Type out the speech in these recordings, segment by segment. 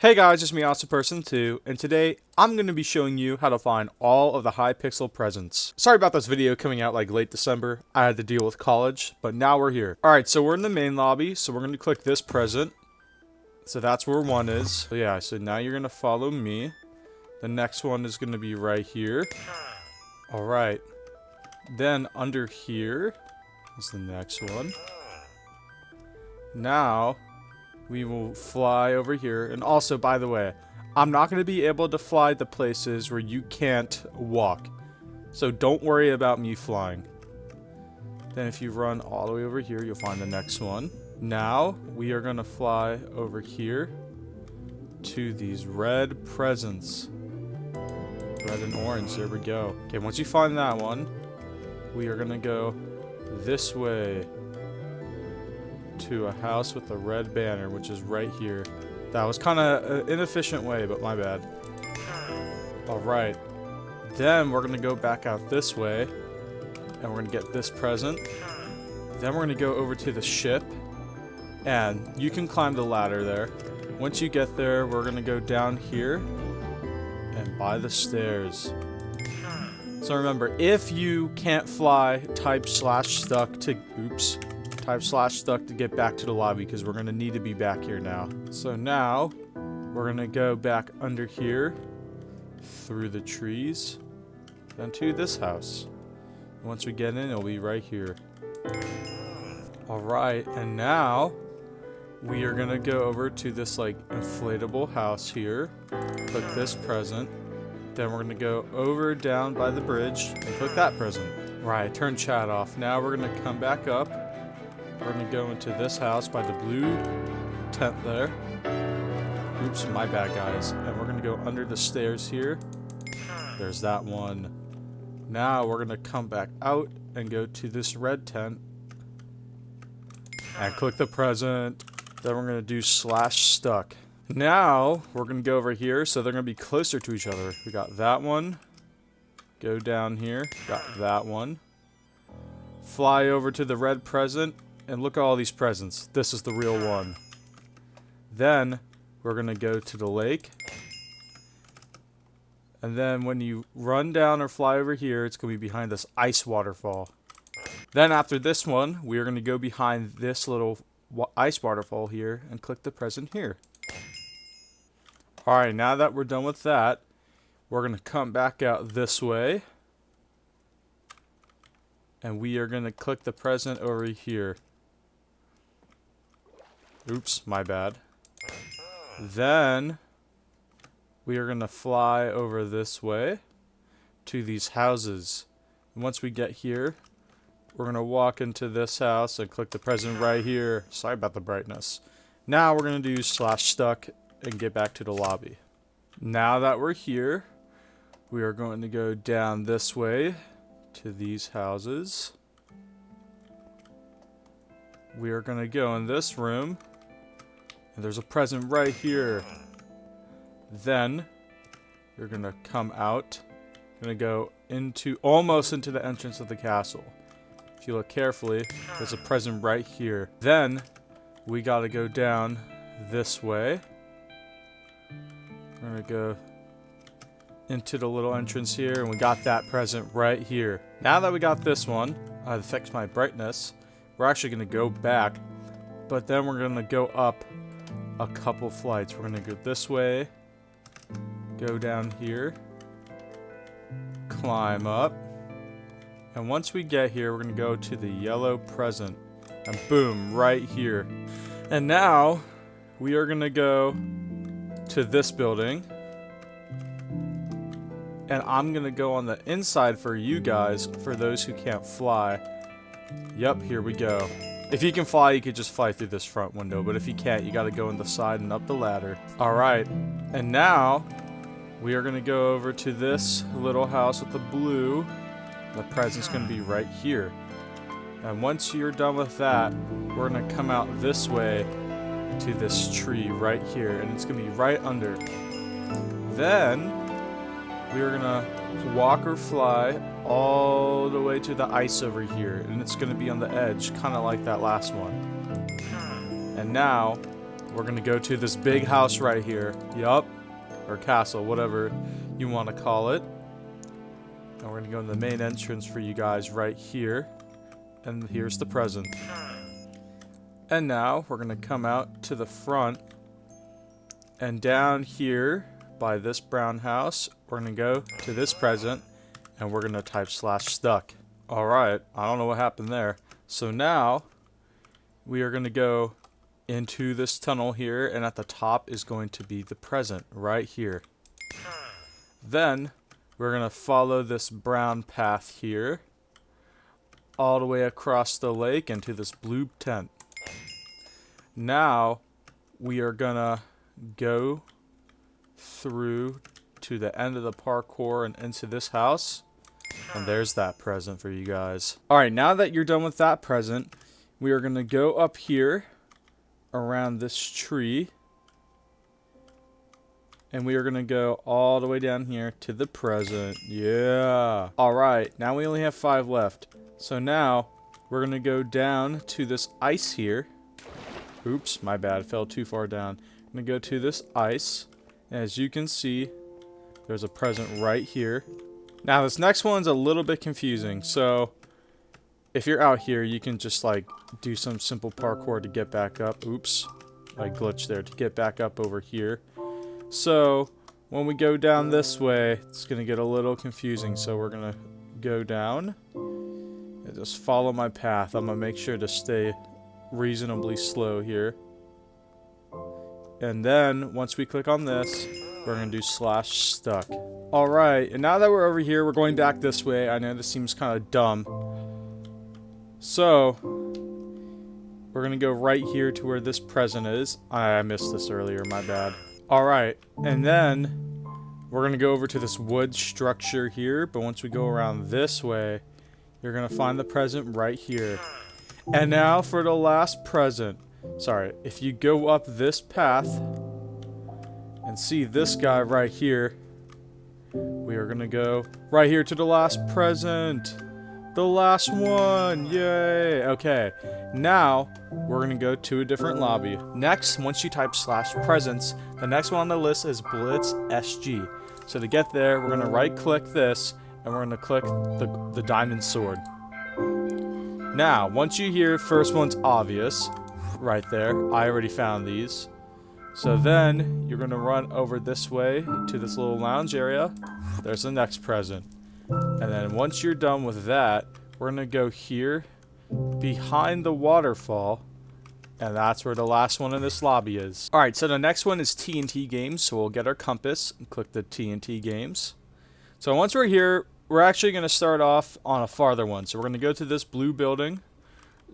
Hey guys, it's me, AwesomePerson2, and today I'm going to be showing you how to find all of the Hypixel presents. Sorry about this video coming out like late December. I had to deal with college, but now we're here. Alright, so we're in the main lobby, so we're going to click this present. So that's where one is. So yeah, so now you're going to follow me. The next one is going to be right here. Alright. Then under here is the next one. Now we will fly over here. And also, by the way, I'm not going to be able to fly to places where you can't walk. So don't worry about me flying. Then if you run all the way over here, you'll find the next one. Now, we are going to fly over here to these red presents. Red and orange, there we go. Okay, once you find that one, we are going to go this way to a house with a red banner, which is right here. That was kind of an inefficient way, but my bad. Alright. Then we're going to go back out this way, and we're going to get this present. Then we're going to go over to the ship, and you can climb the ladder there. Once you get there, we're going to go down here, and by the stairs. So remember, if you can't fly, type /stuck to... Oops. Type /stuck to get back to the lobby, because we're going to need to be back here now. So now, we're going to go back under here, through the trees, then to this house. Once we get in, it'll be right here. Alright, and now, we are going to go over to this, like, inflatable house here. Click this present. Then we're going to go over, down by the bridge, and click that present. Right, turn chat off. Now we're going to come back up. We're going to go into this house by the blue tent there. Oops, my bad, guys. And we're going to go under the stairs here. There's that one. Now we're going to come back out and go to this red tent. And click the present. Then we're going to do /stuck. Now we're going to go over here, so they're going to be closer to each other. We got that one. Go down here. Got that one. Fly over to the red present. And look at all these presents. This is the real one. Then, we're going to go to the lake. And then when you run down or fly over here, it's going to be behind this ice waterfall. Then after this one, we are going to go behind this little ice waterfall here and click the present here. Alright, now that we're done with that, we're going to come back out this way. And we are going to click the present over here. Oops, my bad. Then, we are going to fly over this way to these houses. And once we get here, we're going to walk into this house and click the present right here. Sorry about the brightness. Now we're going to do /stuck and get back to the lobby. Now that we're here, we are going to go down this way to these houses. We are going to go in this room. And there's a present right here. Then, you're going to come out. Going to go into, almost into the entrance of the castle. If you look carefully, there's a present right here. Then, we got to go down this way. We're going to go into the little entrance here. And we got that present right here. Now that we got this one, I've fixed my brightness. We're actually going to go back. But then we're going to go up a couple flights. We're going to go this way, go down here, climb up, and once we get here, we're going to go to the yellow present, and boom, right here. And now, we are going to go to this building, and I'm going to go on the inside for you guys, for those who can't fly. Yep, here we go. If you can fly, you could just fly through this front window, but if you can't, you gotta go in the side and up the ladder. Alright, and now, we are gonna go over to this little house with the blue. The present's gonna be right here. And once you're done with that, we're gonna come out this way to this tree right here, and it's gonna be right under. Then, we are gonna walk or fly all the way to the ice over here, and it's going to be on the edge, kind of like that last one. And now we're gonna go to this big house right here. Yup. Or castle, whatever you want to call it. And we're gonna go in the main entrance for you guys right here. And here's the present. And now we're gonna come out to the front. And down here by this brown house, we're gonna go to this present. And we're gonna type /stuck. Alright, I don't know what happened there. So now we are gonna go into this tunnel here, and at the top is going to be the present right here. Then we're gonna follow this brown path here all the way across the lake into this blue tent. Now we are gonna go through to the end of the parkour and into this house, and there's that present for you guys. Alright, now that you're done with that present, we are gonna go up here around this tree, and we are gonna go all the way down here to the present. Yeah. Alright, now we only have 5 left. So now we're gonna go down to this ice here. Oops, my bad, fell too far down. I'm gonna go to this ice, and as you can see, there's a present right here. Now this next one's a little bit confusing, so if you're out here, you can just like do some simple parkour to get back up. Oops, I glitched there, to get back up over here. So when we go down this way, it's gonna get a little confusing. So we're gonna go down and just follow my path. I'm gonna make sure to stay reasonably slow here. And then once we click on this, we're gonna do /stuck. Alright, and now that we're over here, we're going back this way. I know this seems kind of dumb. So we're gonna go right here to where this present is. I missed this earlier, my bad. Alright, and then we're gonna go over to this wood structure here, but once we go around this way, you're gonna find the present right here. And now for the last present. Sorry, if you go up this path and see this guy right here, we are gonna go right here to the last present. The last one! Yay! Okay, now we're gonna go to a different lobby. Next, once you type /presents, the next one on the list is Blitz SG. So to get there, we're gonna right click this, and we're gonna click the diamond sword. Now, once you hear first one's obvious, right there, I already found these. So then, you're gonna run over this way to this little lounge area. There's the next present. And then once you're done with that, we're gonna go here behind the waterfall, and that's where the last one in this lobby is. Alright, so the next one is TNT Games, so we'll get our compass and click the TNT Games. So once we're here, we're actually gonna start off on a farther one. So we're gonna go to this blue building,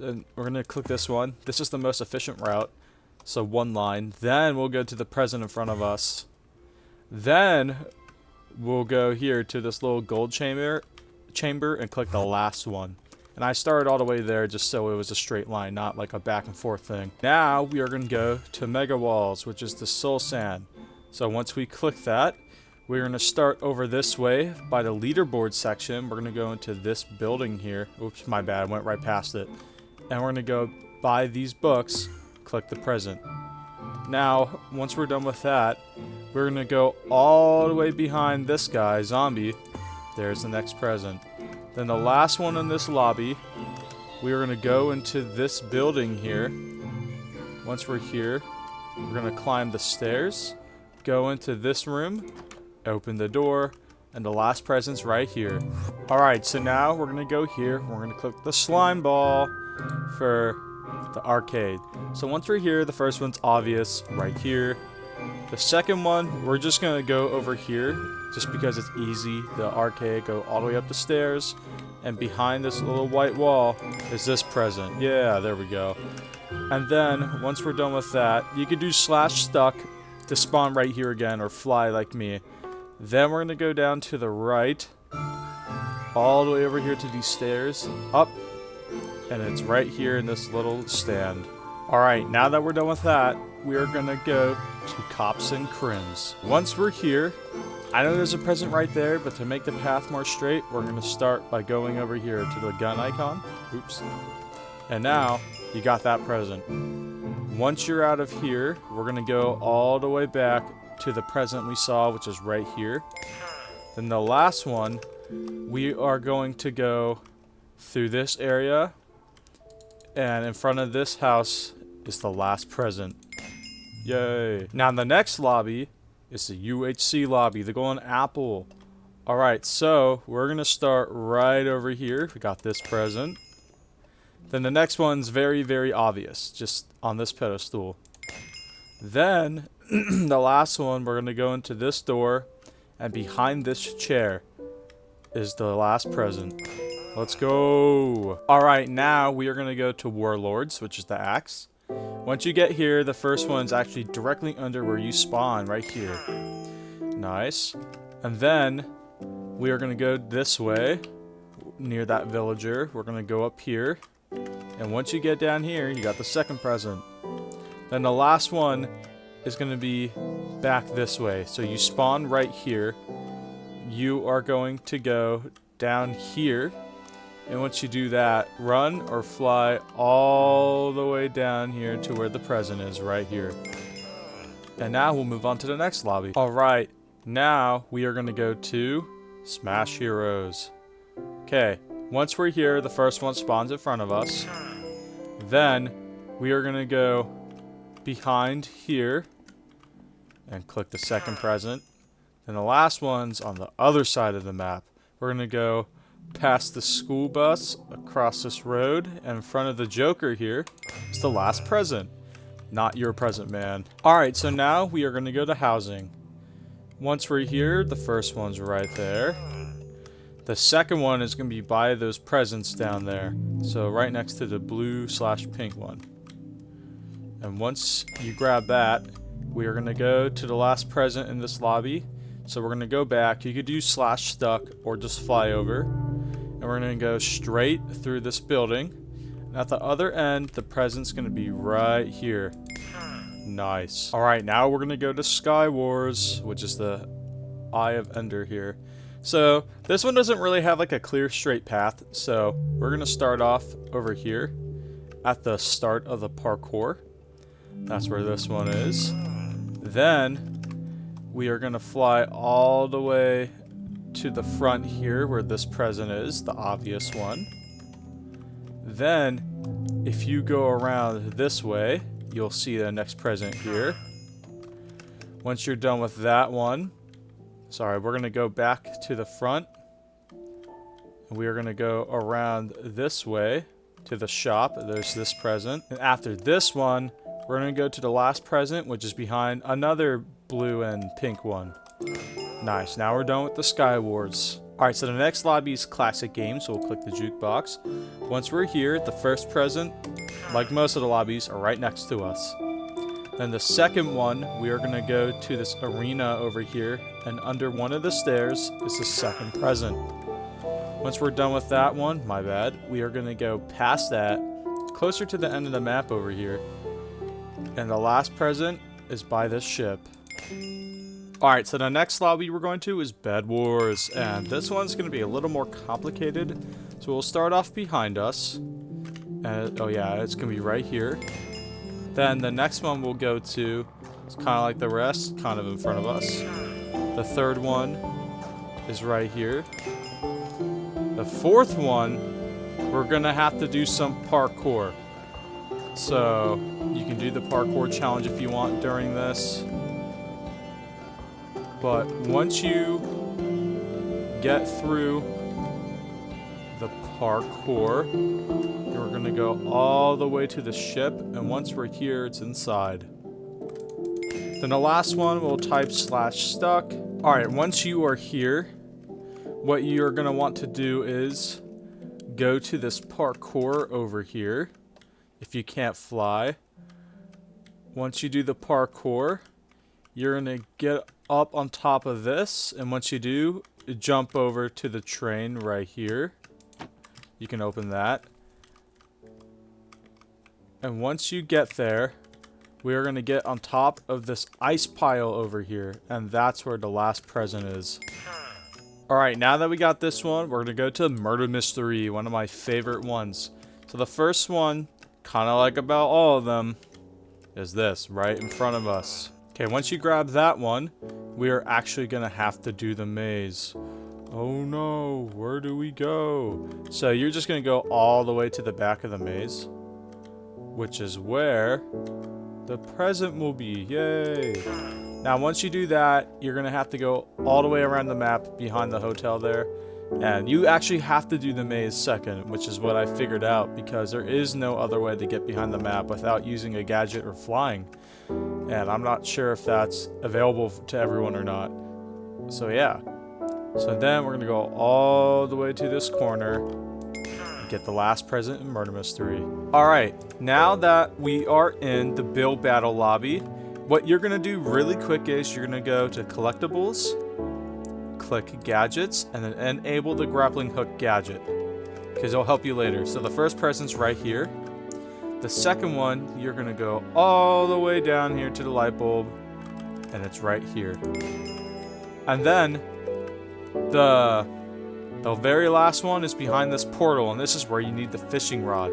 and we're gonna click this one. This is the most efficient route, so one line. Then we'll go to the present in front of us. Then we'll go here to this little gold chamber and click the last one. And I started all the way there just so it was a straight line, not like a back and forth thing. Now we are going to go to Mega Walls, which is the soul sand. So once we click that, we're going to start over this way by the leaderboard section. We're going to go into this building here. Oops, my bad, went right past it. And we're going to go buy these books, click the present. Now, once we're done with that, we're going to go all the way behind this guy, Zombie. There's the next present. Then the last one in this lobby, we are going to go into this building here. Once we're here, we're going to climb the stairs, go into this room, open the door, and the last present's right here. Alright, so now we're going to go here. We're going to click the slime ball for the arcade. So once we're here, the first one's obvious, right here. The second one, we're just going to go over here, just because it's easy. The arcade, go all the way up the stairs, and behind this little white wall is this present. Yeah, there we go. And then, once we're done with that, you can do /stuck to spawn right here again, or fly like me. Then we're going to go down to the right, all the way over here to these stairs, up, and it's right here in this little stand. Alright, now that we're done with that, we are going to go to Cops and Crims. Once we're here, I know there's a present right there, but to make the path more straight, we're going to start by going over here to the gun icon. Oops. And now, you got that present. Once you're out of here, we're going to go all the way back to the present we saw, which is right here. Then the last one, we are going to go through this area, and in front of this house is the last present. Yay. Now the next lobby is the UHC lobby, the Golden Apple. Alright, so we're going to start right over here. We got this present. Then the next one's very, very obvious, just on this pedestal. Then, the last one, we're going to go into this door, and behind this chair is the last present. Let's go! Alright, now we are going to go to Warlords, which is the axe. Once you get here, the first one's actually directly under where you spawn, right here. Nice. And then, we are going to go this way, near that villager. We're going to go up here. And once you get down here, you got the second present. Then the last one is going to be back this way. So you spawn right here. You are going to go down here. And once you do that, run or fly all the way down here to where the present is, right here. And now we'll move on to the next lobby. Alright, now we are going to go to Smash Heroes. Okay, once we're here, the first one spawns in front of us. Then, we are going to go behind here and click the second present. Then the last one's on the other side of the map. We're going to go past the school bus, across this road, and in front of the Joker here is the last present. Not your present, man. Alright, so now we are going to go to housing. Once we're here, the first one's right there. The second one is going to be by those presents down there. So right next to the blue/pink one. And once you grab that, we are going to go to the last present in this lobby. So we're going to go back. You could do /stuck or just fly over. And we're going to go straight through this building. And at the other end, the present's going to be right here. Nice. Alright, now we're going to go to Skywars, which is the Eye of Ender here. So, this one doesn't really have like a clear straight path, so we're going to start off over here at the start of the parkour. That's where this one is. Then, we are going to fly all the way to the front here where this present is, the obvious one. Then, if you go around this way, you'll see the next present here. Once you're done with that one, sorry, we're going to go back to the front. We are going to go around this way to the shop. There's this present. And after this one, we're going to go to the last present, which is behind another blue and pink one. Nice. Now we're done with the Skywars. Alright, so the next lobby is Classic Games, so we'll click the jukebox. Once we're here, the first present, like most of the lobbies, are right next to us. Then the second one, we are going to go to this arena over here, and under one of the stairs is the second present. Once we're done with that one, my bad, we are going to go past that, closer to the end of the map over here. And the last present is by this ship. Alright, so the next lobby we're going to is Bed Wars, and this one's going to be a little more complicated. So we'll start off behind us. Oh yeah, it's going to be right here. Then the next one we'll go to is kind of like the rest, kind of in front of us. The third one is right here. The fourth one, we're going to have to do some parkour. So you can do the parkour challenge if you want during this. But once you get through the parkour, you're going to go all the way to the ship, and once we're here, it's inside. Then the last one, we'll type /stuck. Alright, once you are here, what you're going to want to do is go to this parkour over here, if you can't fly. Once you do the parkour, you're going to get up on top of this, and once you do, jump over to the train right here. You can open that. And once you get there, we are going to get on top of this ice pile over here, and that's where the last present is. Alright, now that we got this one, we're going to go to Murder Mystery, one of my favorite ones. So the first one, kind of like about all of them, is this right in front of us. Okay, once you grab that one, we are actually gonna have to do the maze. Oh no, where do we go? So you're just gonna go all the way to the back of the maze, which is where the present will be. Yay! Now once you do that, you're gonna have to go all the way around the map behind the hotel there. And you actually have to do the maze second, which is what I figured out, because there is no other way to get behind the map without using a gadget or flying. And I'm not sure if that's available to everyone or not. So yeah. So then we're going to go all the way to this corner and get the last present in Murder Mystery. Alright, now that we are in the build battle lobby, what you're going to do really quick is you're going to go to Collectibles, click Gadgets, and then enable the grappling hook gadget, because it'll help you later. So the first present's right here. The second one, you're going to go all the way down here to the light bulb, and it's right here. And then the very last one is behind this portal, and this is where you need the fishing rod.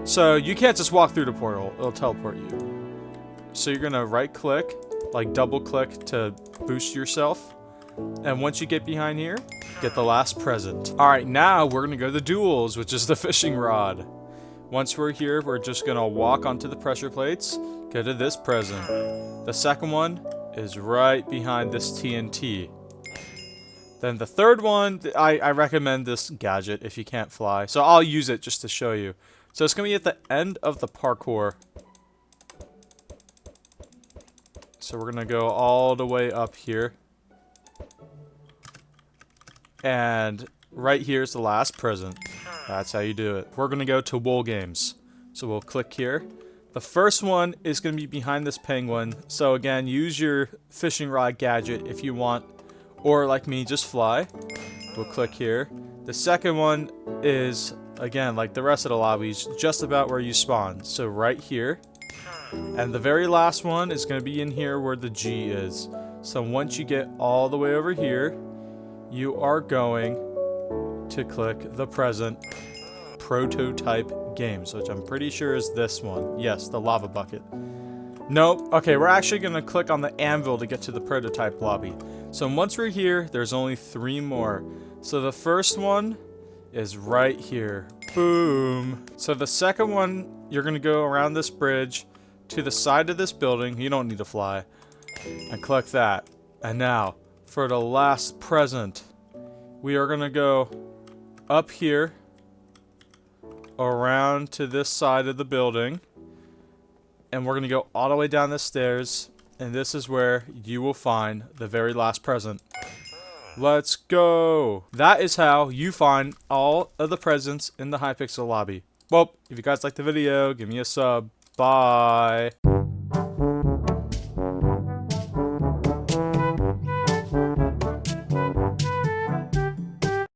So you can't just walk through the portal, it'll teleport you. So you're going to right click, like double click to boost yourself. And once you get behind here, get the last present. Alright, now we're going to go to Duels, which is the fishing rod. Once we're here, we're just going to walk onto the pressure plates, go to this present. The second one is right behind this TNT. Then the third one, I recommend this gadget if you can't fly. So I'll use it just to show you. So it's going to be at the end of the parkour. So we're going to go all the way up here. And right here's the last present. That's how you do it. We're going to go to Minigames. So we'll click here. The first one is going to be behind this penguin. So again, use your fishing rod gadget if you want. Or like me, just fly. We'll click here. The second one is, again, like the rest of the lobbies, just about where you spawn. So right here. And the very last one is going to be in here where the G is. So once you get all the way over here, you are going to click the present prototype games, which I'm pretty sure is this one. Yes, the lava bucket. Nope. Okay, we're actually going to click on the anvil to get to the prototype lobby. So once we're here, there's only 3 more. So the first one is right here. Boom. So the second one, you're going to go around this bridge to the side of this building. You don't need to fly. And click that. And now, for the last present, we are going to go up here around to this side of the building, and we're going to go all the way down the stairs, and this is where you will find the very last present. Let's go! That is how you find all of the presents in the Hypixel lobby. Well, if you guys liked the video, give me a sub. Bye!